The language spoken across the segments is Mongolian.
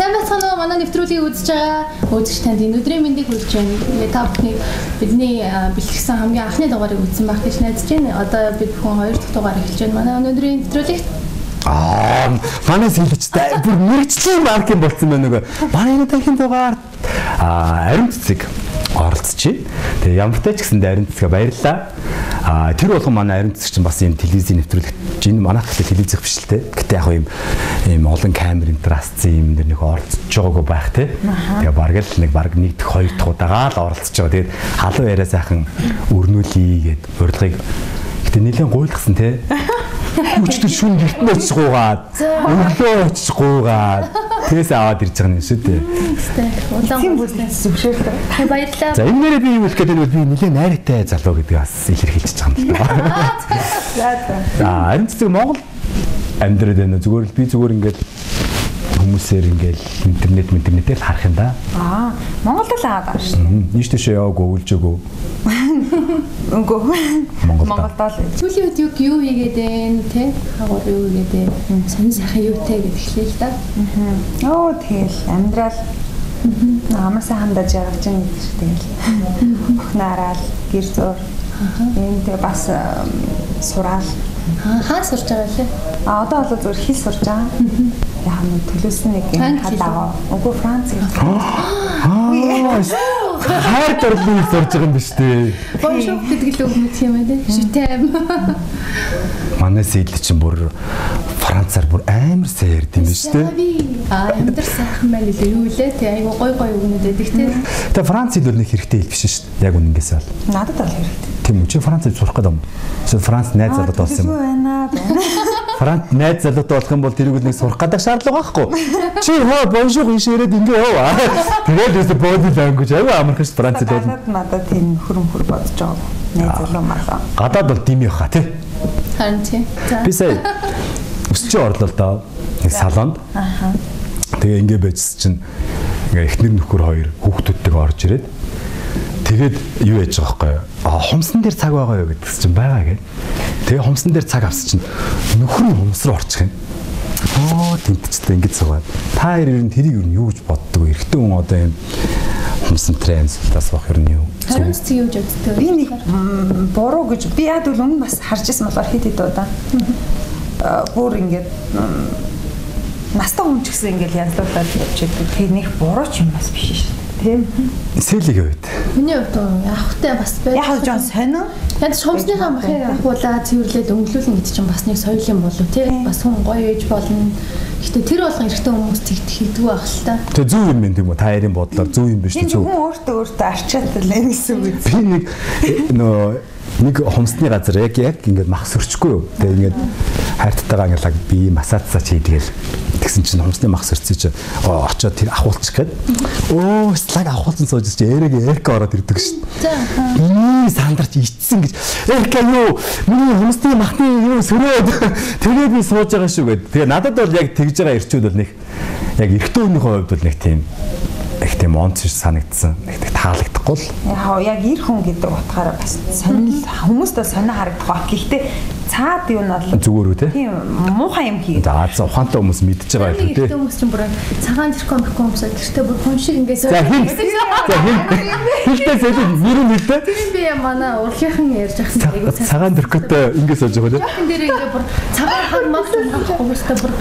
Сайн байцгаана уу? Манай нэвтрүүлгийг үзэж байгаа үзэгч танд энэ өдрийн мэндийг хүргэж байна. Та бүхний бидний бэлтгэсэн хамгийн анхны дугаарыг үзсэн байх гэж найдаж байна. Одоо бид бүхэн 2 дахь дугаар эхэлж байна. Манай өнөөдрийн нэвтрүүлэгт манай сэлжтэй бүр мэрэгчлийн маркетинг болсон байна нөгөө. Манай дахин дугаар ариун цэцэг оролцчих. Тэгээ ямар ч гэсэн ариун цэцгээ баярлалаа. Тэр болгон манай ариун цэцэг чинь бас юм телевизийн нэвтрүүлэгт энэ манайх ихтэй телевизэх биш л те. Гэтэ яг ийм олон камер интерасцсан юм дээр нэг оролцож байгаагүй байх те. Тэгээ бараг л нэг 1 дэх 2 дахь удаага л оролцож байгаа. Тэгээд халуун яриа сайхан өрнүүлээ гэд урилгыг гэтэ нэлээд гуйлгсан те. Өчтөр шүн гэртэн очиж гуугаад өглөө очиж гуугаад тэгээс аваад ирж байгаа юм шүү дээ. Улаан бүснээс зөвшөөрөлтэй. Баярлалаа. За энэ нэрээ би юу хэлэх гээд би нэлээд найртай залуу гэдгийг бас илэрхийлж байгаа юм байна. Харин цэцэг Монгол амьдраад байна. Зүгээр л би зүгээр ингээд хүмүүсээр ингээд интернетээр харах юм да. Монголд л аваад байгаа шүү. Нийш тийш яваагүй үлжээгүй. Үгүй. Монголд л. Сүүлийн үед юу хийгээд байна те? Хагуур юу хийгээд байна? Сонин сайхан юутай гэдэг хэлээ л да. Оо тэгэл амьдрал намайсаа хандаж явж байгаа гэдэг тэгэл. Охнаараа гэр зур. Энд тэг бас сураал. Хаа сурж байгаа лээ? Одоо бол зөвхөн хэл сурж байгаа. Яг нэг төлөөсөн нэг юм хадаа. Үгүй Франц. Хайр дурлал сурж байгаа юм биш үү? Бонжур гэдэг л үг мэт юм ээ. Шүтэм. Манай сэдл чинь бүр Францаар бүр амар сайн ярьд юм биш үү? Амьдар сайхан байл лээ юу лээ те айгу гой өгнөд байдаг те. Тэгээ Франц хэл бол нэг хэрэгтэй хэл биш шүү дээ. Яг үнэнгээс бол. Надад бол хэрэгтэй. Тийм үү? Чи Францыг сурах гэдэг юм. Чи Франц найз залууд болсон юм. Франц найз залууд болох юм бол тэрийг нэг сурах гэдэг шаардлага байхгүй. Чи бонжур ийш ирээд ингээ яваа. Тэгээд өстө body language аа амархс Франц хэл бол. Надад тийм хөрөмхөр бодож байгаа. Найз залуу маа. Гадаад бол дим яха тий. Харин тий. Би сая өсчөө орлоо доо. Нэг салонд. Тэгээ ингээ байжс чинь ингээ эхнэр нөхөр хоёр хүүхдүүдтэйгээ орж ирээд тэгээд юу яж байгаа байхгүй хумсан дээр цаг байгаа юу гэдгс чинь байгаа гэ. Тэгээ хумсан дээр цаг авсан чинь нөхөр нь хумс руу орчих юм. Тэнтчтэй ингэж суугаад та ер нь тэрийг ер нь юу гэж боддог вэ? Эрэгтэй хүн одоо юм хумсан тренд тас бах ер нь юу? Харин цэцэг юу гэж боддог вэ? Би нэг буруу гэж би яд бол өмнө бас харж ирсэн болохоор хэд удаа. Бүр ингэж настай хүн ч гэсэн ингээл янзлуулаад явчихдаг. Тэр нэг буруу ч юм бас биш шүү дээ. Тийм. Сэлигийн үед. Миний хувьд явахтай бас байх. Яг жоон сонио. Янз хумсныхаа махыг авахуулаа цэвэрлээд өнгөлүүлнэ гэдэг чинь бас нэг соёл юм болов тий. Бас хүн гоё ээж болно. Гэтэ тэр болгон эрэгтэй хүмүүс тэгдэггүй байх л та. Тэгээ зөв юм тийм үү? Та ярийн бодлоор зөв юм биш үү? Хүн өөртөө арчаад л гэсэн үг. Би нэг хумсны газар яг ингээд мах сөрчихгүй юу. Тэгээ ингээд хайрттайгаа ингээд би массажсаа хийдгээл тэгсэн чинь хумсны мах сөрцөө чи очоод тэр ахуулчих гээд слаг ахуулсан сууж чи эрэк ороод ирдэг шүү дээ. Сандарч ичсэн гэж эрэк юу миний хумсны махны юу сөрөөд тэгээд би сууж байгаа шүү гээд. Тэгээ надад бол яг тэгж байгаа ирчүүд бол нэг яг эрэгтэй хүнийхээ хувьд бол нэг тийм их тийм онц санагдсан. Нэг таалагдахгүй л. Яг ир хүн гэдэг утгаараа бас сонир хүмүүстээ сонио харагдах ба. Гэхдээ цаад юу нь бол зүгээр үү те? Тийм муухай юм хийгээд. За ухаантай хүмүүс мэдж байгаа юм те. Эрэгтэй хүмүүс чинь бүр цагаан тэрхүү хүмүүс гэртээ бүр хүн шиг ингээд За хэлтэй сэлэг нэр нь хэлтэй. Тэр би манай урхийнхан ярьж ахсан айгуу цагаан тэрхүүтэй ингээд сууж байгаа те. Яхан дээр ингээд бүр цагаан хаг мах авахгүй өстой бүр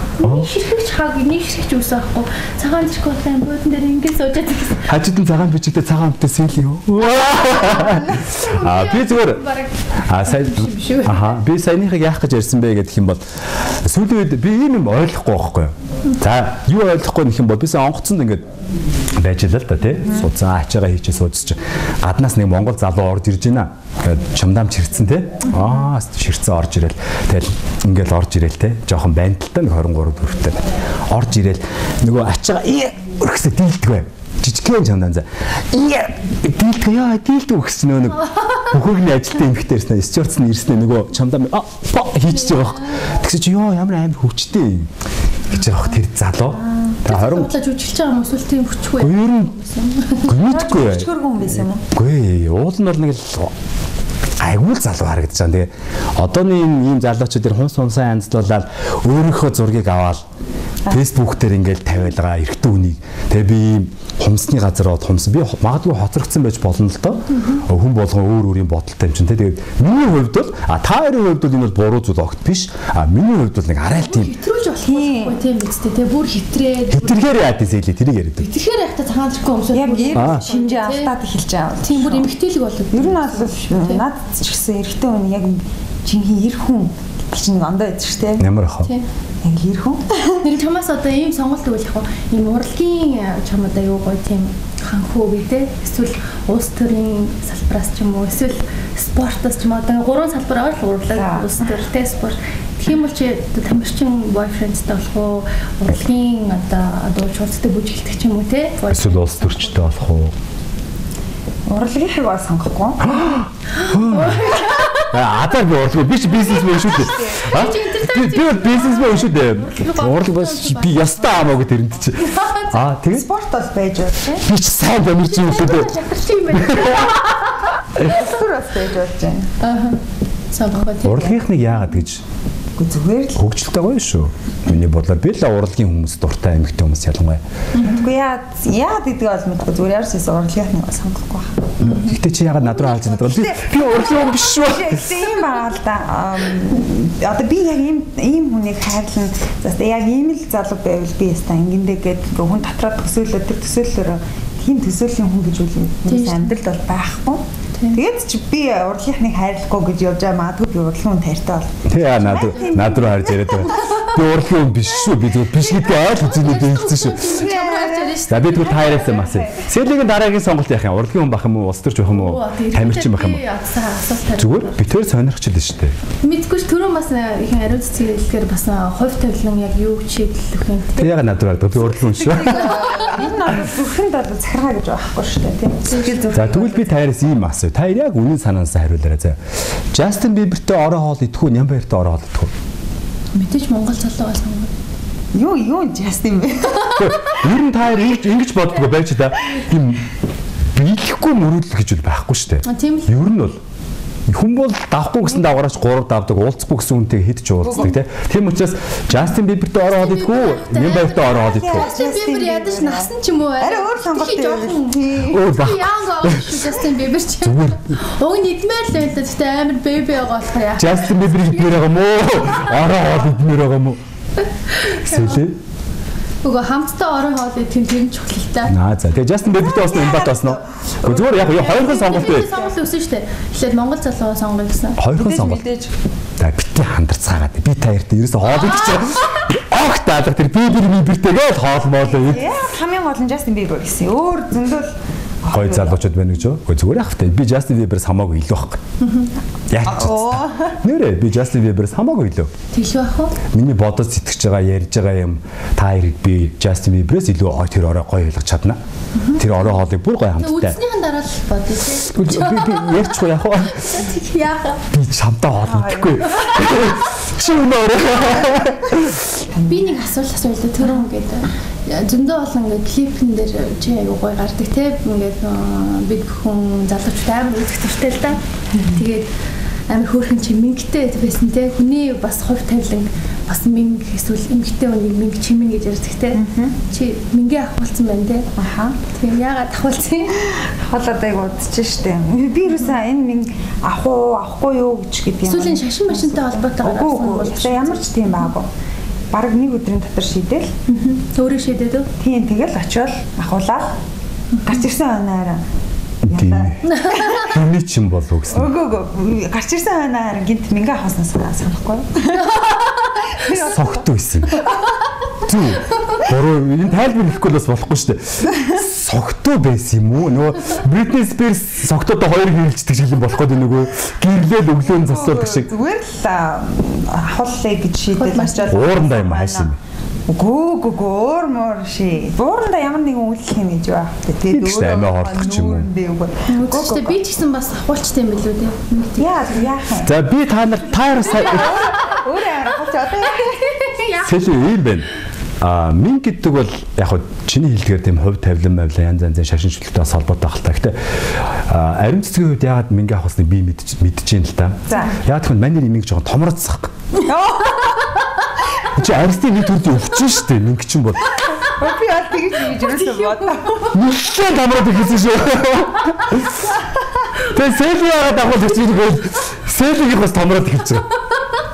ширхэгч хаг нэг ширхэгч үсэхгүй цагаан тэрхүүтэй буудан дээр ингээд сууж байгаа гэсэн. Хажуудын цагаан бичигтэй цагаан амттай сэл юу? Би зүгээр би саяныхыг яах гэж ярьсан бэ гэх юм бол сүүлийн үед би ийм юм ойлгохгүй байхгүй юу? За юу ойлгохгүй нөх юм бол бисаа онгоцонд ингээд байж л да тий. Суудсан ачаага хийчихээ суудчих. Гаднаас нэг монгол залуу орж ирж байна. Ингээд чамдаам чирцэн тий. Ширцэн орж ирэл. Тэгэл ингээд орж ирэл тий. Жохон байндалтай 23 хүртэл орж ирэл нөгөө ачаага өргөсө дийлдэг бай. Жижигхэн чамдан за. Дийлдэг яа дийлдэг өгс нэг бүхөрний ажилтны эмэгтэй ирсэн. Стюартс нь ирсэн нөгөө чамдан хийчихэж байгаа. Тэгсэ чи ёо ямар амар хүчтэй гэж яах тэр залуу. Тэгээ 20 бодлож үжилж байгаа хүмүүс үл тийм хүчгүй. Ер нь гүнитгүй. Хүчгэргүй юм байсан юм уу? Үгүй уул нь бол нэг л айгуул залуу харагдаж байгаа. Тэгээ одооний ийм залуучууд тэр хумс хумсаа янзлуулаад өөрийнхөө зургийг аваад Facebook дээр ингээд тавиалгаа эрэгтэй үнийг. Тэгээ би хумсны газар аваад хумс би магадгүй хоцрогдсон байж болно л доо. Хүн болгон өөр өөрийн бодолтой юм чинь тэгээд миний хувьд бол та хоёрын хувьд бол энэ бол буруу зүйл огт биш. Миний хувьд бол нэг арай л тийм хэтрүүлж болохгүй тийм биз дээ. Тэгээ бүр хэтрээд хэтэрхээр яа гэсэн хэлээ тэрийг яриад. Хэтэрхээр яхта цагаан зэрэг өмсөв. Яг шинжээ алдаад эхэлж байгаа. Тийм бүр эмгтээлэг болов. Ер нь бол над ч гэсэн эрэгтэй хүн яг жинхэнэ эр хүн чинь ондоо идэж штэ. Ямар ах вэ? Яг эр хүн. Тэр чамаас одоо ийм сонголт өгөх яг ийм урлагийн чамд аюу гоё тийм ханхуу гэдэг эсвэл улс төрийн салбараас ч юм уу эсвэл спортоос ч юм уу одоо гурван салбар байгаа л урлаг улс төртэй спорт. Тийм бол чи тамирчин бойфрендтэй болох уу урлагийн одоо дуулчуулцтай бүжгэлдэг ч юм уу те эсвэл улс төрчтэй болох уу урлагийн хэг бас сонгохгүй. Атар би урлаг биш бизнесмен шүү дээ. Би бизнесмен шүү дээ. Урлаг бас би ястаа амаагүй тэрэнд чи. Тэгээд спорт бол байж байна тийм. Би ч сайн тамирч юм шүү дээ. Шахарч юм байна. Спорт байж байна. Сонгох тийм. Урлагийнхныг яагаад гэж Гэхдээ зүгээр л хөгжилтэй гоё шүү. Миний бодлоор би л урлагийн хүмүүс дуртай эмэгтэй хүмүүс ялангуяа. Үгүй яагаад гэдэг бол мэдгүй зүгээр яарсээс урлагийнх нь сонгохгүй байна. Гэтэ чи яагаад над руу хаалж байгаа вэ? Би урлагийн хүн биш шүү. Тийм баа л да. Одоо би яг ийм хүнийг хайрлан яг ийм л залуу байвал би ястаа ингэндээ гээд хүн дотроо төсөөлөд тэр төсөөллөөр тийм төсөөллийн хүн гэж үл амьдрал бол байхгүй. Тэгээд чи би урлагийнхныг хайрлахгүй гэж явж байгаа магадгүй би урлагийн хүн тайртай бол. Тэгээ над руу харж яриад байна. Би урлагийн хүн биш шүү. Би зөв биш гэдэг айл үзүүлээд хэлсэн шүү. За би тэгвэл таараас юм асуу. Сэлгийн дараагийн сонголт яах юм? Урлагийн хүн бах юм уу? Улс төрч байх юм уу? Тамирчин байх юм уу? Зүгээр битээр сонирхчихлээ шүү дээ. Мэдгүй ч түрүүн бас ихэн ариун цэцэг хэлэхээр бас хувь тавилан яг юу чиглэл өгөх юм. Тэгээ яагаад над руу хардаг? Би урлагийн хүн шүү. Энэ нь зөвхөн бол захиргаа гэж байхгүй шүү дээ тийм. За тэгвэл би таараас ийм асуу. Та яг үнэн санаасаа хариулаарай заа. Justin Bieber-тэй орой хоол идэхгүй, Нямбаяртай орой хоол идэхгүй. Мэдээж Монгол залуугаас сонгоо. Юу Justin бэ? Ер нь та ингэж боддгоо байж та тийм биелэхгүй мөрөдөл гэж бол байхгүй шүү дээ. Тийм л. Ер нь бол хүн бол давхгүй гэсэн дагавраач 3 давдаг, уулзахгүй гэсэн үнтэй хэд ч уулздаг тийм учраас Justin Bieber-тэй орой хоол идэхгүй, Нямбаяртай орой хоол идэхгүй. Justin Bieber ядаж насан ч юм уу? Арай өөр сонголт юм. Өөр баг. Яангаа Justin Bieber ч. Уг нь идмээр л байл та гэхдээ амар baby байгаа болохоор яа. Justin Bieber идмээр байгаа юм уу? Орой хоол идмээр байгаа юм уу? Сэлээ. Уг хамтдаа орой хоол идэх юм тийм чухалтай. За тэгээ Justin Bieber-тэй бас Нямбат басна. Зүгээр яг хоёрхан сонголт бай. Сонголт өсөн шүү дээ. Эхлээд Монгол залуугаа сонгоё гэсэн. Хоёрхан сонголт. За битээ хандарцгаагаад би таяртай ерөөсө хоол идчих. Огт таалах тэр Bieber-тэйгээ хоол моолоо ид. Хамгийн гол нь Justin Bieber гэсэн. Өөр зөндөл гой залуучууд байна гэж юу? Гэхдээ зүгээр яах вэ? Би Justin Bieber-с хамаагүй илүү байхгүй. Яач. Нэрээ би Justin Bieber-с хамаагүй илүү. Тэглүү ах уу? Миний бодож сэтгэж байгаа, ярьж байгаа юм та хоёрыг би Justin Bieber-с илүү тэр орой гоё ойлгож чадна. Тэр орой хоолыг бүр гоё хамттай. Үзнийхэн дараа л бодъё тий. Би ярьчихгүй яах вэ? Яах. Би чамтай хоол идэхгүй. Чи өнөөрөө. Би нэг асуулт төрөн гэдэг. Зөндөө олон ингээд клипэн дээр чи аягүй гоё гардаг те ингээд бид бүхэн залуучууд амар үзэх туртай л да. Тэгээд амар хөөрхөн чимэнгтэй байсан те хүний бас хувь тавилан бас мэнг эсвэл эмгтэй үнийг мэнг чимэн гэж ярьдаг те. Чи мэнгээ ахуулсан байна те. Аха. Тийм яагаад ахуулсан? Хоолоод аяг удаж штэ. Би юусэн энэ минь авахгүй юу гэж гэдэг юм. Эсвэл шашин машинтай холбоотойгоор Үгүй ямар ч тийм баагүй. Бараг нэг өдрийн дотор шийдэл. Өөрөө шийдээд үү? Тийм тэгэл очиод ахуулаад гарч ирсэн хойноор. Юуны чин болов гэсэн. Үгүй гарч ирсэн хойноор гинт мэнгэ ахуулснаас санахгүй. Согт байсан. Зүг. Бороо энэ тайлбар хийхгүй л бас болохгүй шүү дээ. Согтуу байсан юм уу? Нөгөө Britney Spears согтуудаа хоёр хилждэг шиг юм болох гэдэг нөгөө гэрлээд өглөөний засуулдаг шиг. Зүгээр л ахууллаа гэж шийдэл очиод уурандаа юм хайсан юм. Үгүй өөр мөр ши. Уурандаа ямар нэгэн үйлдэл хийнэ гэж байна. Тэгээд өөрөө амиа хорлох ч юм уу. Үгүй би ч гэсэн бас ахуулчтай юм билүү дээ. Яах юм. За би та нар сая өөрөө ахуулч одоо Сэлээ ийм байна. Минь гэдэг бол яг хөө чиний хэлдгээр тийм хувь тавилан мавлаа янз янзын шашин шүлттэй бас холбоотой ахaltaа. Гэтэ ариун цэцгийн хувьд яагаад мингээ авахсныг би мэдэж байна л та. Яг тэгвэл маний нэмийг жоохон томрооцсах. Чи арьсны нэг төрөд өвчин шүү дээ. Нэг чинь бол. Би бол тэгж юусаа бодоо. Нүхтэй дамраад ирсэн шүү. Тэгээ сэлээ аваад ирчихвэл сэлийг бас томроод ирчихсэн.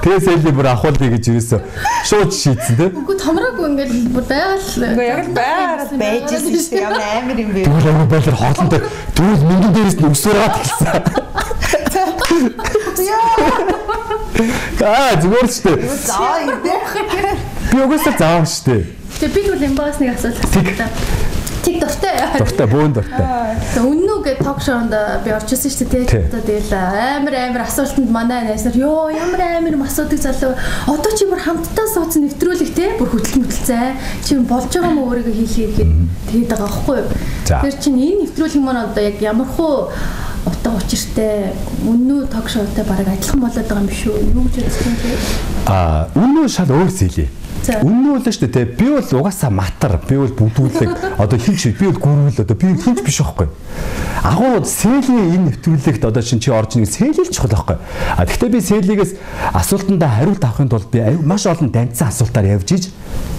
Тэгээ сэлийг бүр авах гэж юусаа шууд шийдсэн тийм. Үгүй томроогүй ингээд бүр байгаад л. Үгүй яг байгаад байжсэн шүү дээ. Ямар амар юм бэ? Тэгвэл амар байлар хоолтой. Тэгвэл мингэн дээрээс нь өсвөргээд хэлсэн. Зүгээр шүү дээ. Заа юм дээ. Би угаасаа заав шүү дээ. Тэгээ би тэгвэл эмбагаас нэг асуулт асуусан. Тэг дуртай. Дуртай, бөөн дуртай. Тэгээ үннүү гэдэг ток шоунд би орж ирсэн шүү дээ. Тэгэл амар асуултанд манай найснаар ёо ямар амар асуудаг залуу. Одоо чи бүр хамтдаа суудсан нэвтрүүлэг те бүр хөтөлмөтөлцээ. Чи болж байгаа мó өөрийгөө хийхээ тэгээд байгаа байхгүй юу? Тэр чинь энэ нэвтрүүлэг маань одоо яг ямархуу утга учиртай үннүү ток шоутай бараг адилхан болоод байгаа юм биш үү? Юу гэж бодсон бэ? Үннүү шал өөр зээлээ. Үнэн бол шүү дээ. Би бол угаасаа матар, би бол бүдүүлэг одоо хинч би бол гүрүүл одоо би хинч биш байхгүй. Агуу сэлгийн энэ нэвтрүүлэгт одоо чи орж нэг сэлэлж чухал байхгүй. Гэхдээ би сэлгээс асуултандаа хариулт авахын тулд би маш олон данцсан асуултаар явж иж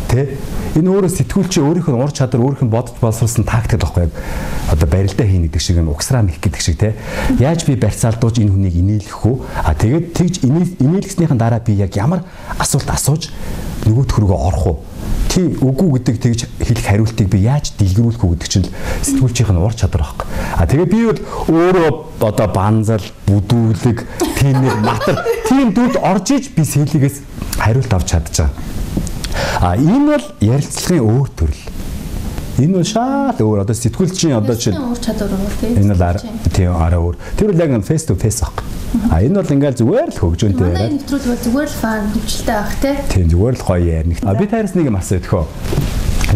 тэ энэ өөрөө сэтгүүлч өөрийнх нь ур чадвар өөрийнх нь бодож боловсруулсан тактик байхгүй. Одоо барилдаа хийн гэдэг шиг угсраа мэх гэдэг шиг тэ. Яаж би барьцаалдууж энэ хүнийг инээлгэх үү? Тэгээд тэгж инээлгснийхэн дараа би яг ямар асуулт асууж нөгөөт хөргөө орох уу? Тийм үгүй гэдэг тэгж хэлэх хариултыг би яаж дэлгэрүүлэх үү гэдэг чинь сэтгүүлчийн ур чадвар байхгүй. Тэгээ би бол өөрөө одоо банзал, бүдүүлэг, тэнэр, матар тийм дүрд орж иж би сэлгээс хариулт авч чадчихаа. Энэ бол ярилцлагын өөр төрөл. Энэ бол шал өөр одоо сэтгүүлчийн одоо чинь ур чадвар өөр тийм. Энэ бол тийм арай өөр. Тэр бол яг face to face баг. Энэ бол ингээл зүгээр л хөгжөөнтэй яриад. Манай нэвтрүүлэг бол зүгээр л фан хөвчлөлтэй байх тийм. Тийм зүгээр л гоё ярина. Би таарс нэг юм асуух хөө.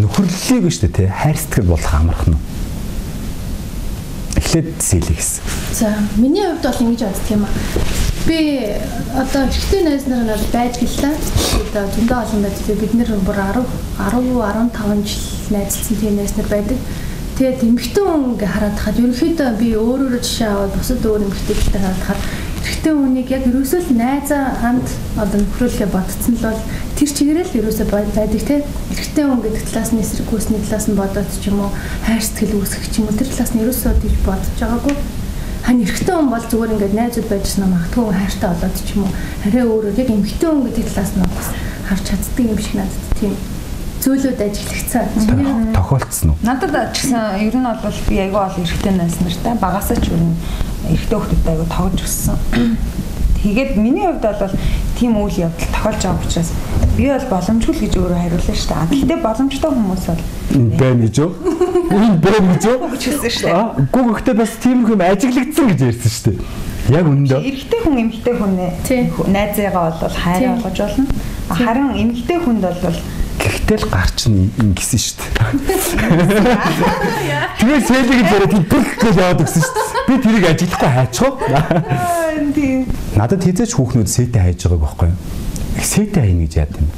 Нөхөрлөлийг нь шүү дээ, хайр сэтгэл болох амархан нь. Эхлээд сэлээ гэсэн. За, миний хувьд бол ингэж боддог юм аа. Би одоо ихтэй найз нар байж гэлээ. Одоо зөндөө олон байдаг. Бид нэр бүр 10 15 жил найзлсан тийм найз нар байдаг. Тэгээд эмэгтэй хүн ингээ хараад хаад ерөнхийдөө би өөрөөрөө жишээ аваад бусад өөр эмэгтэйчтэй хараад хаад эрэгтэй хүнийг яг ерөөсөө л найзаа ханд одоо нөхрөлөө бодцсон л бол тэр чигээрээ л ерөөсөө байдаг тийм. Эрэгтэй хүн гэдэг талаас нь эсрэг гүйсний талаас нь бодоод ч юм уу хайр сэтгэл үүсгэх ч юм уу тэр талаас нь ерөөсөө тийж бодож байгаагүй. Хань эрэгтэй хүн бол зүгээр ингээд найзууд байжснаа магадгүй хайртай болоод ч юм уу арай өөрөө яг эмэгтэй хүн гэдэг талаас нь бас харж чаддаг юм шиг надад тийм зөөлөд ажиглагцсан. Тохиолдсон уу? Надад ч гэсэн ер нь бол би айгүй ол эрэгтэй найз нартай багасаа ч ер нь эрэгтэй хүмүүстэй айгүй тоглож өссөн. Тэгээд миний хувьд бол тийм үйл явдал тохиолж байгаа учраас би бол боломжгүй л гэж өөрөө хариулсан шүү дээ. Гэхдээ боломжтой хүмүүс бол байна гэж юу? Энэ байна гэж юу? гэж хэлсэн шүү дээ. Гүг ихтэй бас тийм юм ажиглагдсан гэж ярьсан шүү дээ. Яг үнэндээ. Эрэгтэй хүн эмэгтэй хүнээ найзаагаа бол хайраа болгож болно. Харин эмэгтэй хүнд бол гэхдээ л гарч нь ингэсэн шүү дээ. Тэгээ сэлийг зэрэг бүх гэж яваад өгсөн шүү дээ. Би тэрийг ажиглахгүй хайчих. Надад хизээч хүүхнүүд сэтэ хайж байгааг байхгүй юу? Сэтэ хайна гэж яад юм.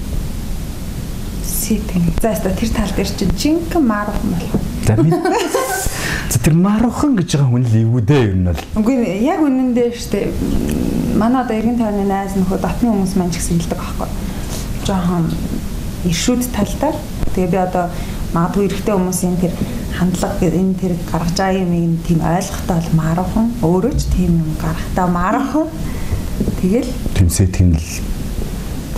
Сэтэ. За тэр тал дээр чинь жинхэнэ мархан болох. За тэр мархан гэж байгаа хүн л ивүү дээ ер нь бол. Үгүй яг үнэндээ шүү дээ. Манай одоо эргэн тойрны найз нөхөд дотны хүмүүс маань ч гэсэн хэлдэг байхгүй. Жохон иршүүд талдаа. Тэгээ би одоо магадгүй эрэгтэй хүмүүсийн тэр хандлага энэ тэр гаргаж байгаа юм тийм ойлгохтой бол мархан өөрөө ч тийм юм гарахтаа мархан. Тэгэл тийм сэтгэл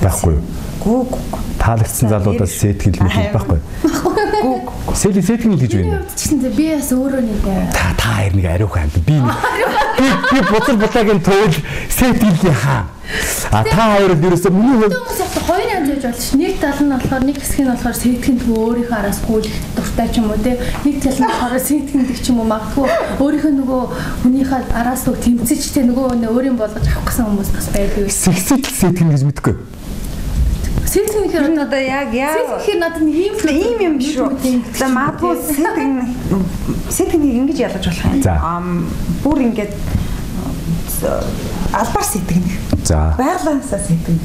байхгүй юу? Гүг таалагдсан залуудаас сэтгэл мэдэх байхгүй юу? Гүг сэтгэл гэж байна. Тэгсэн би бас өөрөө нэг та хоёр нэг ариухан амт би буцар бутагийн туул сэтгэлийн хаа. Та хоёр л ерөөсөө миний хувьд хоёр янз байж болно ш. Нэг тал нь болохоор нэг хэсэг нь болохоор сэтгэнд өөрийнхөө араас гүйлэх дуртай ч юм уу те. Нэг тал нь болохоор сэтгэндэг ч юм уу магадгүй өөрийнхөө нөгөө хүнийхээ араас үг тэмцэж те нөгөө өөрийн болгож авах гэсэн хүмүүс бас байдаг. Сэтгэл гэж мэдгүй. Сэтгэл гэхээр одоо яг сэтгэл надад нэг ийм юм шүү. За магадгүй сэтгэлийг ингэж ялгаж болох юм. Бүр ингэж албаар сэтгэнэ. За. Байгалаасаа сэтгэнэ.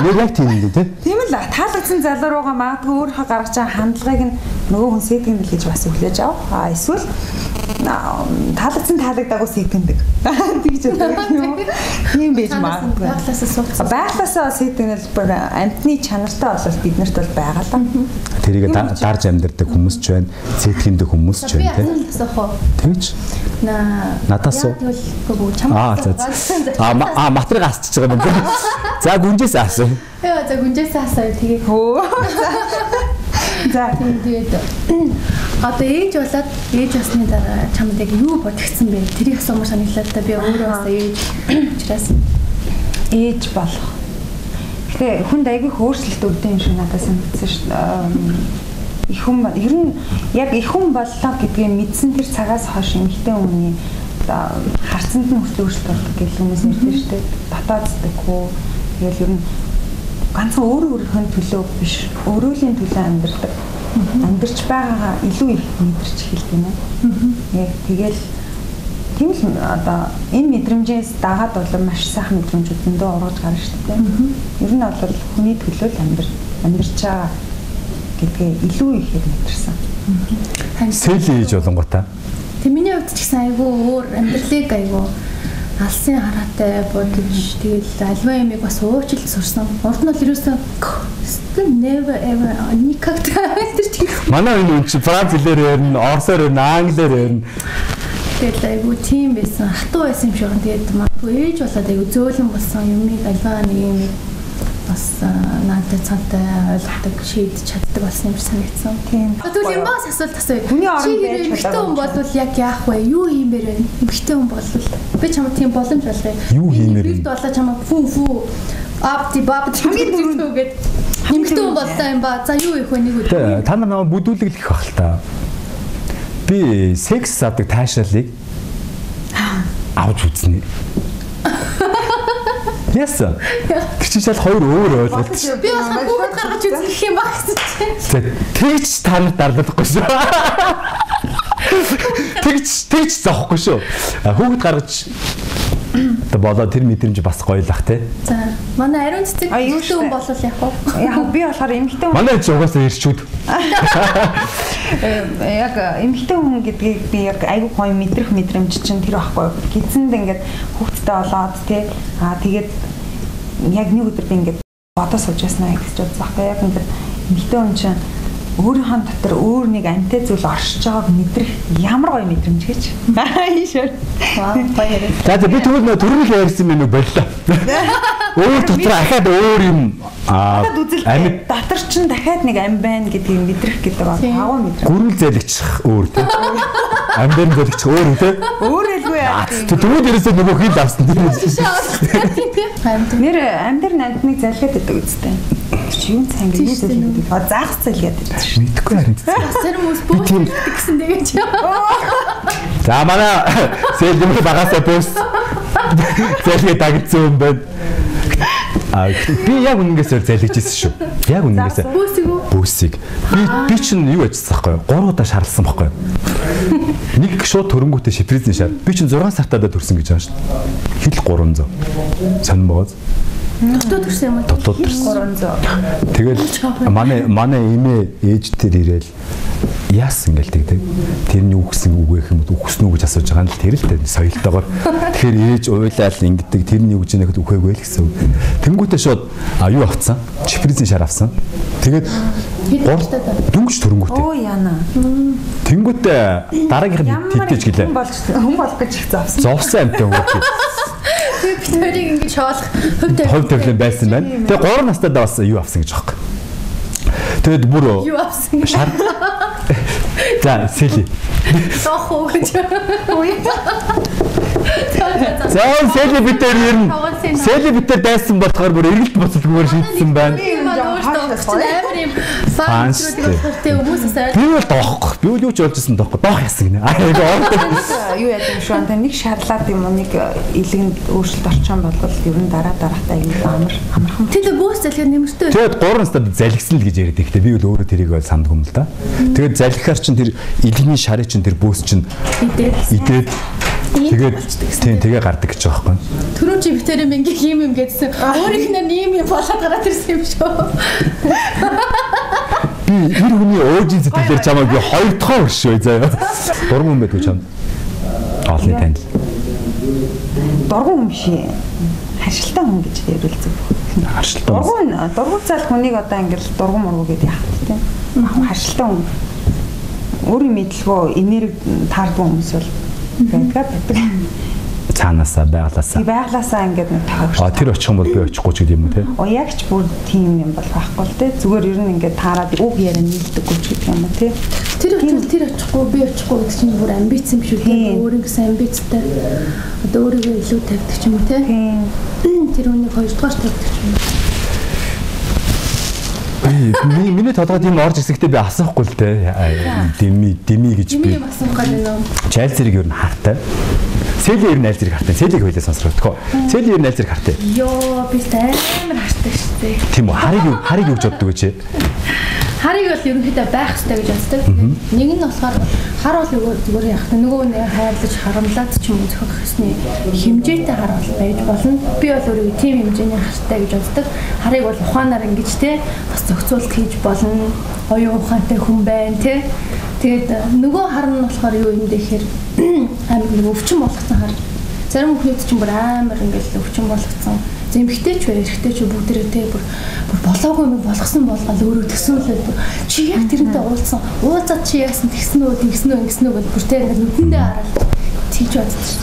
Нэг яг тийм юм тий. Тийм л таалагдсан залуу руугаа магадгүй өөрөө гаргаж байгаа хандлагыг нөгөө хүн сэтгэнэ гэж бас хүлээж ав. Эсвэл таалагдаагүй сэтгэндэг. Тэгж байдаг юм. Тийм байж магадгүй. Байглаасаа сэтгэнэл бүр амтны чанартай бол биднэрт бол байгаа л. Тэрийг дарж амьдардаг хүмүүс ч байна, сэтгэндэг хүмүүс ч байна тийм. Тэгж. Надаас уу. Матрыг асчиж байгаа юм байна. За гүнжээс асуу. Яа, за гүнжээс асуу тэгээ. За тэгээд одоо ээж болоод ээж басны дараа чамд яг юу бодогдсон бэ? Тэрийг асуумаар санагдлаа та би өөрөө бас ээж учраас ээж болох. Тэгэхээр хүнд айгүй хөөрсөлт өгдөг юм шиг надад санагдсан шүү дээ. Их хүн ер нь яг их хүн боллоо гэдгийг мэдсэн тэр цагаас хойш эмэгтэй хүний одоо харцанд нь хүртэл өөрчлөлт болдог гэх хүмүүс ярьдаг шүү дээ. Дотооддаг хөө тэгэл ер нь ганцхан өөрийнхөө төлөө биш өөрөөлийн төлөө амьдардаг. Амьдарч байгаагаа илүү их мэдэрч эхэлдэг юм аа. Яг тэгэл тийм л одоо энэ мэдрэмжээс дагаад бол маш сайхан мэдрэмжүүд өндөө орж гарна шүү дээ. Ер нь бол хүний төлөө л амьдарч байгаа гэдгээ илүү их мэдэрсэн. Сэл ээж болонготой. Тэг миний хувьд ч гэсэн айгүй өөр амьдралыг айгүй алсын хараатай бодож тэгэл альва юмыг бас уучлал сурсан. Урд нь л ерөөсөө never ever никогда тэр манай энэ чи Франц хэлээр ярина, орсоор ярина, англиар ярина. Тэгэл айгүй тийм байсан. Хатуу байсан юм шиг байна. Тэгээд магадгүй ээж болоод айгүй зөөлөн болсон юмыг альва нэг юм бас надад цантай ойлгодог, шийдэж чаддаг болсон юм санагдсан. Тийм. Тэгвэл юм бас асуулт асууя. Хүний орон байж эмэгтэй хүн болвол яг яах вэ? Юу хиймээр вэ? Эмэгтэй хүн болвол би чамд тийм боломж болгоё. Юу хиймээр вэ? Би болоо чамд фүү апти бабти гэдэг. Эмэгтэй хүн боллоо юм ба. За юу их вэ нэг үү? Та нар намайг бүдүүлэх бах л та. Би секс авдаг таашаалыг авч үзнэ. Яасан. Тэр чинь шал хоёр өөр ойлголт шүү. Би бас хүүхэд гаргаж үзэх юм баг гэсэн. Тэгж та нар дарлахгүй шүү. Тэгж зоохгүй шүү. Хүүхэд гаргаж болоо тэр мэдрэмж бас гоёлах те. За манай ариун цэцэг эмэгтэй хүн болвол яах вэ? Яг би болохоор эмэгтэй хүн. Манай ч угаасаа ирчүүд. Яг эмэгтэй хүн гэдгийг би яг айгүй гоё мэдрэх мэдрэмж чинь тэр байхгүй. Гидсэнд ингээд хүүхдтэй болоод те тэгээд яг нэг өдөр би ингээд бодож сууж яснаа гэж бодсон байхгүй. Яг ингээд эмэгтэй хүн чинь өөрийнхөө дотор өөр нэг амтай зүйл оршиж байгааг мэдрэх ямар гоё мэдрэмж гэж. Ийшээ. Гоё яриа. За би тэгвэл нөө төрөлх ярьсан минь боллоо. Өөр дотор ахаад өөр юм амьд дотор чинь дахиад нэг ам байна гэдгийг мэдрэх гэдэг бол агуу мэдрэмж. Гүрэл зэлэгчих өөр тийм. Амьд зэлэгчих өөр үү тийм. Өөр элгүй яа. Тэгвэл ерөөсөө нөгөө хил авсан тийм. Нэр амьдэр нандныг залгаад байдаг үстэй. Чи юу цанг юу зэлгээд байгаа. Заах зэлгээд байдаг. Мэдхгүй харин. Сэр хүмүүс бөөд гэсэн тэгээд. За манай сэл юм багасаа бөөс зэлгээд дагцсан юм байна. Би яг үнэнгээсээр залгижсэн шүү. Яг үнэнгээсээ. Бөөсийг. Би чинь юу ажилласан байхгүй юу? 3 удаа шарлсан байхгүй юу? Нэг шууд төрөнгүүтээ шипризний шар. Би чинь 6 сартаа төрсөн гэж байгаа шүү. Хил 300. Сонин бооз. Дотоод төрсөн юм уу? Дотоод төрсөн. 300. Тэгэл манай эмээ ээж тэр ирээл яасан гээл тэгдэг. Тэрний үгсэн үгэх юм уу үгсэн үү гэж асууж байгаа нь тэр л дээ соёлтойгоор. Тэгэхээр ээж уйлал ингэдэг тэрний үгж нэгэд үхээгүй л гэсэн үг. Тэнгүүтээ шууд юу авцсан? Шипризний шар авсан. Тэгээд дүнгийн төрөнгүүтээ. Оо яана. Тэнгүүтээ дараагийнх нь тэтэж гэлээ. Хүн болох гэж их зовсон. Зовсон амтай өгөөд. Би тэрийг ингэж хоолох хувь тавилан байсан байна. Тэгээ 3 настайдаа бас юу авсан гэж байгаа юм. Тэгэд бүр юу авсан? Шар. За сэли. Сох уу гэж. За сэли битэр ер нь сэли битэр дайсан болохоор бүр эргэлт боцолгоор шийдсэн байна. Амар юм фанчруудыг хүмүүсээс би бол доохгүй. Би юу ч олжсэн доохгүй. Доох яасан гинэ. Юу яд юм шүү. Нэг шарлаад юм нэг илгэнд өөрчлөлт орчон болвол ер нь дараатай амархан. Тэгээд бөөс залхиад нэмэртэй. Тэгээд 3 настад залгисан л гэж яриад ихтэй. Би бол өөрөө тэрийг бол сандгүй юм л да. Тэгээд залхихаар чинь тэр илгэний шарын чинь тэр бөөс чинь идээд тэгээд тийм тэгээ гардаг гэж байгаа байхгүй. Түрүү чи битэрэн ингээ хийм юм гэдсэн. Өөрийнх нь ийм юм болоод гараад ирсэн юм шүү. Би 90 хүний өөжийн сэтгэлээр чамайг би 2 дахь өршөө заяа. Дургуун хүн байдаг чамд. Олны танд. Дургуун хүн биш. Харшилтай хүн гэж ярил зүг. Харшилтай. Дургуун цаал хүнийг одоо ингээл дургуун мургуу гэдэг яах вэ? Харшилтай хүн. Өөрийн мэдлэгөө энерги таардгүй хүмүүс бол байдаг. Цаанаасаа байглаасаа ингээд нэг тохиогч. Тэр очих юм бол би очихгүй ч гэдэг юм уу те? Яг ч бүр тийм юм бол байхгүй л те. Зүгээр ер нь ингээд таарад үг яриа нийлдэггүй ч гэдэг юм уу те. Тэр очихгүй би очихгүй гэдэг чинь бүр амбиц юм шүү дээ. Өөрөнгөс амбицтай. Одоо өөрийгөө илүү тавьдаг ч юм уу те. Тэр үнийг хоёрдугаар тавьдаг ч юм уу. Миний тодорхой тийм орж ирсэхдээ би асуухгүй л те. Дими гэж би. Дими асуух гэдэг нөө. Чайл зэрэг ер нь хартай. Сэлийн ер нь аль зэрэг хартай. Сэлийг хоёлаа сонсрогдохоо. Сэлийн ер нь аль зэрэг хартай. Йоо би амар хартай шүү дээ. Тийм үү? Харийг юу гэж боддог вэ чи? Харийг бол ерөнхийдөө байх хэрэгтэй гэж боддог. Нэг нь болохоор хар бол зүгээр яах вэ? Нөгөө нэг хайрлаж харамлаад ч юм уу зөхөх хэсний хэмжээтэй хар бол байж болно. Би бол өөрийгөө тийм хэмжээний хартай гэж боддог. Харийг бол ухаанаар ингэж те бас зохицуулт хийж болно. Оюун ухаантай хүн байна те. Тэгээд нөгөө хар нь болохоор юу юм бэ гэхээр амар нэг өвчин болгоцсон хар. Зарим хүмүүс чинь бүр амар ингээл өвчин болгоцсон. Зэмхтэй ч эрэгтэй ч бүгдээрээ те бүр болоогүй юм болгосон болгоод өөрөө төсөөлөд чи яг тэрнтэй уулзсан. Уулзаад чи яасан тэгсэн үү гэж бүр те ингээд нүдэндээ хараад тийж бодсон шүү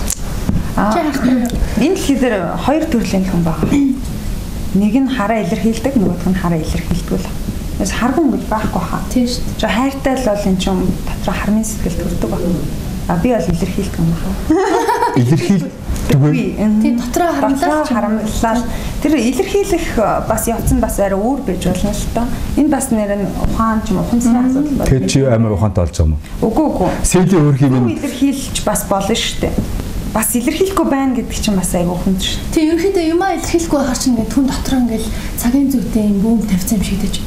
дээ. Энэ дэлхий дээр хоёр төрлийн хүн байгаа. Нэг нь хараа илэрхийлдэг, нөгөөх нь хараа илэрхийлдэг л. Тэс харгун гэж байхгүй хаа. Тийм шүү дээ. Хайртай л бол эн чинь дотроо хармын сэтгэл төрдөг байна. Би бол илэрхийлдэг юм хаа. Илэрхийлдэг. Тийм дотроо харамлал. Тэр илэрхийлэх бас явцсан бас арай өөр байж болно л доо. Энэ бас нэр нь ухаан ч юм уу хүнсний асуудал байна. Тэр чи амар ухаантай болж байгаа юм уу? Үгүй. Сэлийн өөр юм илэрхийлж бас болно шүү дээ. Бас илэрхийлэхгүй байна гэдэг чинь бас айгүй хүнд шүү. Тийм ерөнхийдөө юмаа илэрхийлэхгүй хар чинь ингээд түн дотроо ингээд цагийн зүйтэй юм бүүм тавьсан юм шиг дэж.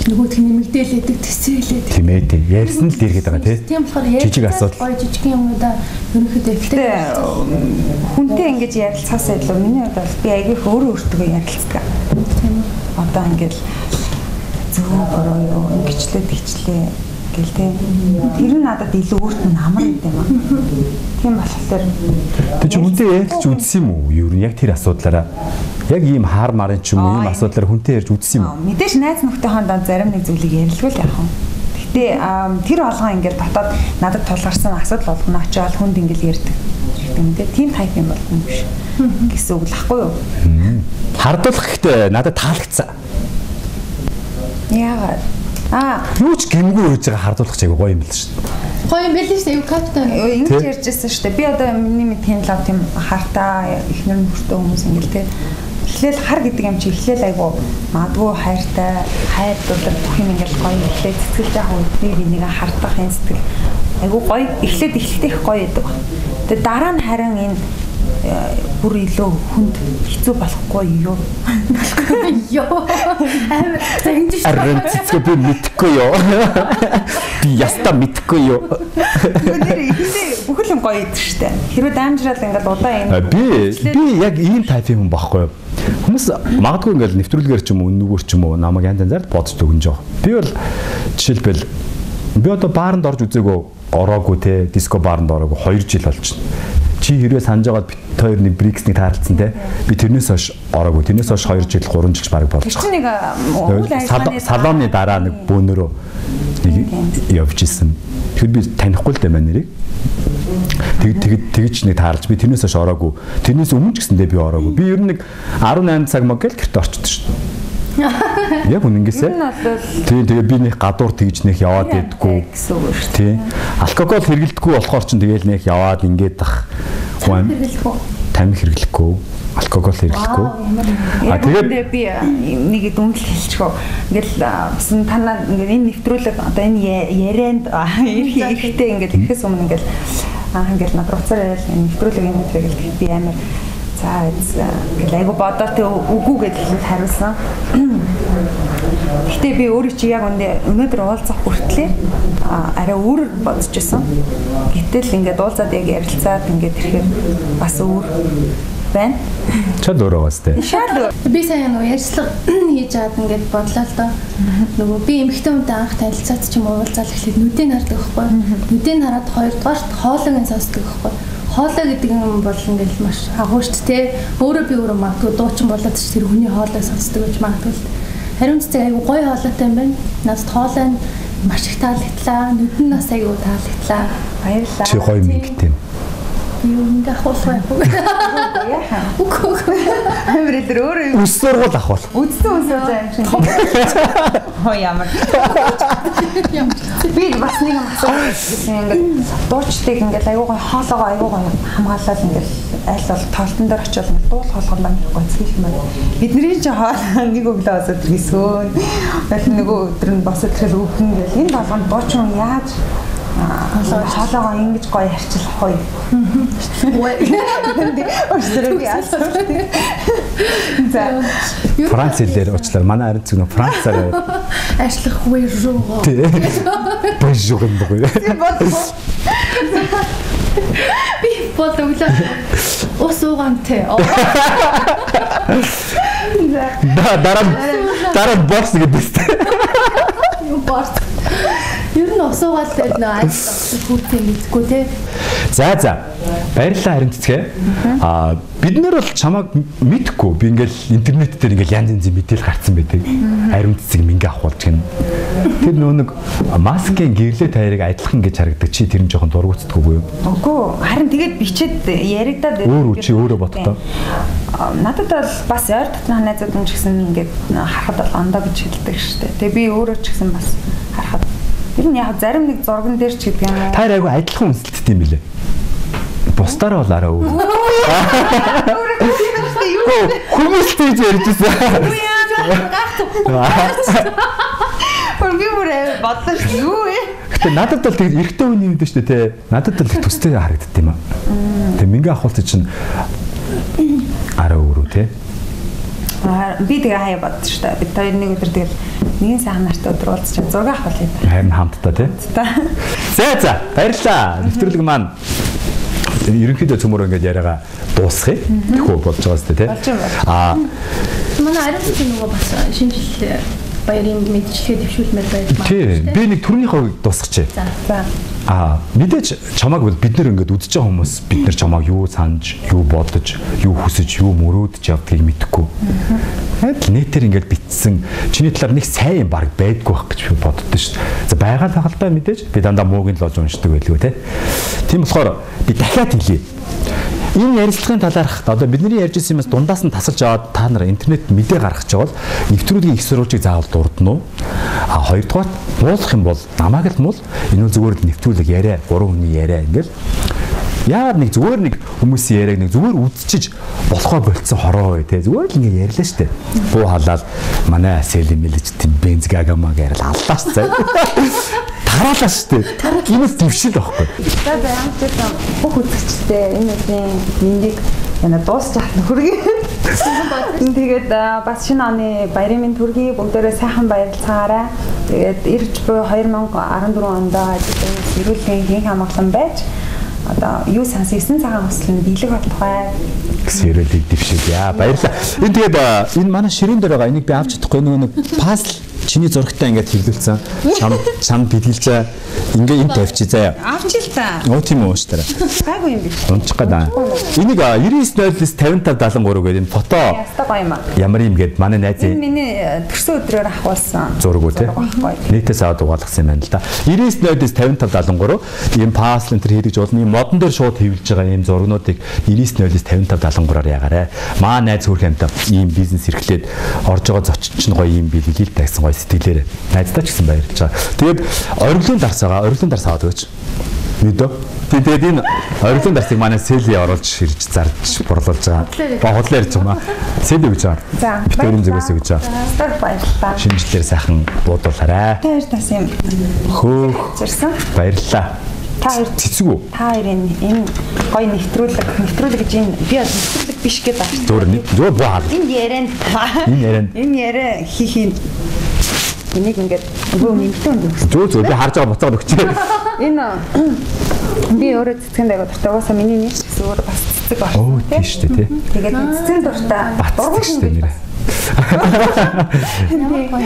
Нөгөөдх нь нэмэгдээлээдэг төсөөлээд. Тийм ээ тийм. Ярьсан л дэргээд байгаа тий. Тийм болохоор жижиг асуудал. Гой жижиг юмудаа ерөнхийдөө эвлээ. Хүнтэй ингэж ярилцахаас илүү миний хувьд бол би айгүйх өөрөө өөртөө ярилцдаг. Тийм. Одоо ингэж зөв бороо юу ингэчлээ тэгчлээ гэл тий. Тэр нь надад илүү өөрт нь амар юм аа. Тийм болохоор тэг чи хүнтэй ярилцж үзсэн юм уу? Юу яг тэр асуудлаараа яг ийм хаар марын ч юм уу ийм асуудлаар хүнтэй ярьж үзсэн юм уу? Мэдээж найз нөхдөд хондоо зарим нэг зүйлийг ярилгүй л яах вэ? Гэхдээ тэр олгоо ингээд дотоод надад тулгарсан асуудал болгоно очиод хүнд ингээд ярьдаг. Тэгмээ тийм тайп юм бол юм биш. Гэсэн үг л ахгүй юу? Хардуулах гэхдээ надад таалагдсан. Яагаад? Юу ч гэмгүй хийж байгаа хардуулах чиг гоё юм л шүү дээ. Гоё юм байл шүү дээ. Юу капитан. Ингэж ярьжсэн шүү дээ. Би одоо миний тийм лав тийм хартаа ихнэр нөхөртөө хүмүүс ингээд те. Эхлээл хар гэдэг юм чи эхлээл айгу магадгүй хайртай, хайр дурлал бүх юм ингээд гоё эхлээд цэцгэлж яах вэ? Би энийг хардах энэ сэтгэл айгу гоё эхлээд их гоё байдаг. Тэгээ дараа нь харин энэ бүр илүү хүнд хэцүү болохгүй юу? Йоо. Амар загнаж шүү. Арин цэцгээ би мэдхгүй юу? Би яста мэдхгүй юу? Бүхэл юм гоё идэв штэ. Хэрвээ дамжраад ингээл удаан энэ би яг ийм тайпын хүн байхгүй юу? Хүмүүс магадгүй ингээл нэвтрүүлгээр ч юм уу нүгээр ч юм уу намайг янз янзаар бодож өгнж байгаа. Би бол жишээлбэл би одоо бааранд орж үзээгөө ороогүй те диско бааранд ороогүй 2 жил болж байна. Чи хэрвээ санаж байгаад бит хоёр нэг брикснийг таарлцсан те би тэрнээс хойш ороогүй. Тэрнээс хойш 2 жил 3 жил баг болж байгаа. Салооны дараа нэг бөөнөрөө явж исэн. Тэгэхээр би танихгүй л дээ маань нэрийг. Тэгж нэг таарлж би тэрнээс хойш ороогүй. Тэрнээс өмнө ч гэсэндээ би ороогүй. Би ер нь нэг 18 цаг мог гэл гэрт орчдсон шүү дээ. Яг үнэнгээсээ. Тэгээ би нэг гадуур тэгж нэх яваад байдгүй гэсэн үг шүү. Тий. Алкогол хэрэглэдэггүй болохоор ч тэгэл нэх яваад ингээд ах. Тамхи хэрэглэхгүй. Алкогол хэрэглэхгүй. Тэгээд би нэг дүнлэл хэлчихв. Ингээл танаа ингээд энэ нэвтрүүлэг одоо энэ ярианд эрэхтэй ингээд ирэхээс өмнө ингээд над уцаар нэвтрүүлэг юм гэдэг би амар за айгу бодоод үгүй гэдгийг хариулсан. Гэтэ би өөрөө чи яг өнөөдөр уулзах хүртлээр арай өөр бодож исэн. Гэтэл ингээд уулзаад яг ярилцаад ингээд ирэхээр бас өөр байна. Чад өөрөөс тээ. Шал. Би сайн нөгөө ярьцлага хийж аваад ингээд бодлоо л доо. Нөгөө би эмэгтэй хүнтэй анх танилцаад ч юм уу уулзаад эхлээд нүдийг хардаг байхгүй. Нүдийг хараад хоёрдугаарт хоолойг нь сонсдог байхгүй. Хоолой гэдэг юм бол ингээд маш агуушт те. Өөрөө би өөрөө магадгүй дуучин болоод ч тэр хүний хоолойг сонсдог гэж магадгүй. Харин ч айгу гоё хоолойтой юм байна. Надад хоолой нь маш их таалагдлаа. Нүд нь бас айгу таалагдлаа. Баярлалаа. Чи гоё мэгтэй. Юу ингээ ахуулах юм. Яахан. Үгүй. Амир дээр өөрөө Үс сургууль авах бол. үдсэн үсэж байгаа юм шиг. Хоо ямар. Би бас нэг юм асуусан ингээд дуучдыг ингээд аюугай хоолоогоо аюугай хамгаалаад ингээд аль бол тоолтон дээр очиод дуул хоолгонд амар гоцгий юм байна. Бидний ч хоол нэг өглөө осод иргэсөөн. Тэгэл нөгөө өдөр нь босоод ирэхэд өвгөн гэл энэ болгонд дуучин яаж хоолоогоо ингэж гоё харьцуулах вэ? Өсөрөө би асуусан. За. Франц хэлээр уучлаарай. Манай харин зөв Францаар Ажиллах үе рүү. Божиг юм байна. Би бодлоо. Ус уугантэй. Дараа бокс гэдэг. Юу бокс. Ер нь усуугаад л нөө ажил хүүтэй мэдгүй те. За. Баярлалаа харин цэцгээ. Бид нэр бол чамайг мэдхгүй. Би ингээл интернет дээр ингээл янз янзын мэдээлэл гарцсан байдаг. Ариун цэцэг мингээ авахулж гин. Тэр нөө нэг маскын гэрлээ тайрыг адилхан гэж харагдаг. Чи тэр нь жоохон дургуутдаггүй юу? Үгүй харин тэгээд бичээд яригадаад Өөр чи өөрөө бодтоо. Надад бол бас ойр дотны найзууд нь ч гэсэн ингээд харахад бол ондоо гэж хэлдэг шүү дээ. Тэгээ би өөрөө ч гэсэн бас харахад ер нь яг зарим нэг зурган дээр ч гэдэг юм уу. Таар айгу адилхан үнсэлттэй юм билээ. Бусдаараа бол арай өөр. Хүмүүс тийж ярьжсэн. Би бүр бодлоо шүү. Юу вэ? Гэтэ надад бол тэгээд эрэгтэй хүний юм дээ шүү дээ. Надад бол төстэй харагддаг юм аа. Тэгээ мингээ авахулт чинь арай өөр үү те. Би тэгээ хаяа бодсон шүү дээ. Бид хоёр нэг өдөр тэгэл нэгэн сайхан нартай өдөр уулзчих зураг авах юм. Харин хамтдаа те. За баярлалаа. Нэвтрүүлэг маань ерөнхийдөө цөмөр ингээд яриагаа дуусгая. Тэгэхгүй болж байгаа зү те. Манай ариун цэцэг нөгөө бас шинжил баярын мэдчилгээ дэвшүүлмээр байж магадгүй. Тий. Би нэг төрнийхөө дуусгачих. За. Мэдээж чамааг бол бид нэр ингээд үдчихэж байгаа хүмүүс бид нар чамааг юу санаж, юу бодож, юу хүсэж, юу мөрөөдж явдгийг мэдэхгүй. Нэтээр ингээд битсэн чиний талаар нэг сайн юм баг байдгүй байх гэж би боддоо шүү дээ. За байгаа л хаалта мэдээж би дандаа муугийн л олж уншдаг байлгүй те. Тийм болохоор би дахиад хэлье. Энэ ярилцлагын талаарх одоо бидний ярьж ирсэн юмас дундаас нь тасалж аваад та нар интернет мэдээ гаргаж байгаа бол нэвтрүүлгийн их сурвалжийг заавал дурдна уу? Хоёрдугаар буулах юм бол намайг л мул энэ зүгээр нэвтрүүлэг яриа 3 хүний яриа ингээл яагаад нэг зүгээр нэг хүмүүсийн яриаг нэг зүгээр үдчиж болохоо болцсон хороо те зүгээр л ингээ ярьлаа штэ. Буу халаал манай селимэлж тийм бенз гагамаг ярил аллаа штэ. Тараалаа штэ. Инээс дэвшил байхгүй. За амт бүх үзэгчтэй энэ үеийн мэндийг дуусчих нөхөргий. Тэгээд бас шинэ оны баярын мэнд төргий бүгдээрээ сайхан баярлцаагаарай. Тэгээд ирж буй 2014 онд эрүүлгийн хэн хамгаалсан байж одоо юу сансагсан цагаан хөсөл нь биелэг болох бай. Гэрэлийг дэвшүүлье. Баярлалаа. Энэ тэгээд энэ манай ширээн дээр байгаа энийг би авч чадахгүй нэг пазл чиний зурагтай ингээд хэвлүүлсэн. Чам бэлгэлж ингээ энэ тавьчих заяа. Авч ил та. Оо тийм үү шүү дээ. Гайгүй юм биш. Унчих гадаа. Энийг 99.5573 гэдэг энэ фото. Ястаа гоё юм аа. Ямар юм гээд манай найз миний төрсөн өдрөөр авахулсан. Зураг үү те. Нийтээс аваад угаалгасан юм байна л да. 99.5573 ийм пазл энэ төр хийж болно. Ийм модон дээр шууд хэвлэж байгаа ийм зургнуудыг 99.5573-аар ягаарай. Маа найз хөрх амтаа ийм бизнес эрхлээд орж байгаа зочин ч гоё ийм бэлгэлт тагсан гоё сэтгэлээрээ найздаа ч гэсэн баярлж байгаа. Тэгээд ориглын ориглын дарс аваад өгөөч. Мэдөө. Тэгээд энэ ориглын дарсыг манай Сели оруулж ширж зарж борлуулж байгаа. Бодлоо ярьж байгаа. Сели гэж байгаа. За. Битүүрийн зүгээс гэж байгаа. Баярлалаа. Шинжлэлээр сайхан буудуулаарай. Тэр тас юм. Хөөх. Зэрсэн. Баярлалаа. Та хоёр цэцэг үү? Та хоёрын энэ гоё нэвтрүүлэг гэж энэ би нэвтрүүлэг биш гэдэг байна. Зүгээр боо. Энэ яриа хийх энийг ингээд өвөө нэмтэн өгсөн. Зүгээр би харж байгаа буцаад өгчээ. Энэ би өөрөө цэцгэн дэйгот дуртай. Угаасаа миний нэг гэсэн өөр бас цэцэг болсон тийм шүү дээ тий. Тэгээд цэцэн дуртай дургуй шүү дээ нэрээ.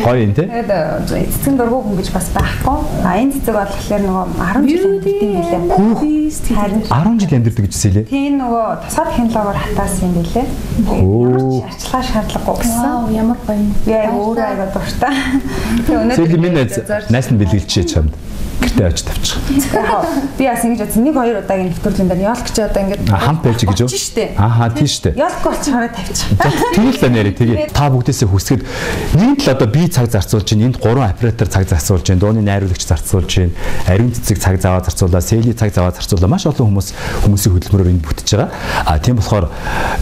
Гоё юм тий. Тэгээд цэцэн дургуй хүн гэж бас байхгүй. Энэ цэцэг болохоор нөгөө 10 жил амьддаг юм лээ. 10 жил амьддаг гэжсэн лээ. Тийм нөгөө тусгай технологиор хатаасан юм билээ. Ямар ч арчилгаа шаардлагагүй гэсэн. Ямар гоё. Яа өөрөө аяга дуртай. Сүүлийн минь найс нь бэлгэлчээ чамд. Гэртээ очиж тавьчих. Би бас ингэж бодсон. 1-2 удаагийн нэвтрүүлгийн дээр ёлк ч одоо ингэж хамт байж гэж юу? Ааха тийм шүү дээ. Ёлк болчихороо тавьчих. Тэгэл л нэрээ тэгээ. Та бүгдээсээ хүсгээд нэг л одоо би цаг зарцуулж чинь энд 3 оператор цаг зарцуулж чинь, дууны найруулагч зарцуулж чинь, ариун цэцэг цаг заваа зарцуулаа, сэйли цаг заваа зарцуулаа. Маш олон хүмүүсийн хөдөлмөрөөр энд бүтэж байгаа. Тийм болохоор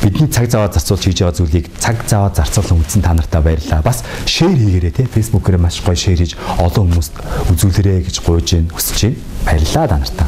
бидний цаг заваа зарцуулж хийж байгаа зүйлийг цаг заваа зарцуулан үзсэн та нартай баярлалаа. Бас шеэр хийгээрэй те. Facebook-ээр маш гоё шеэр хийж олон хүмүүст үзүүлээрэй гэж гуйж хүсэж байна. Баярлалаа та нартай.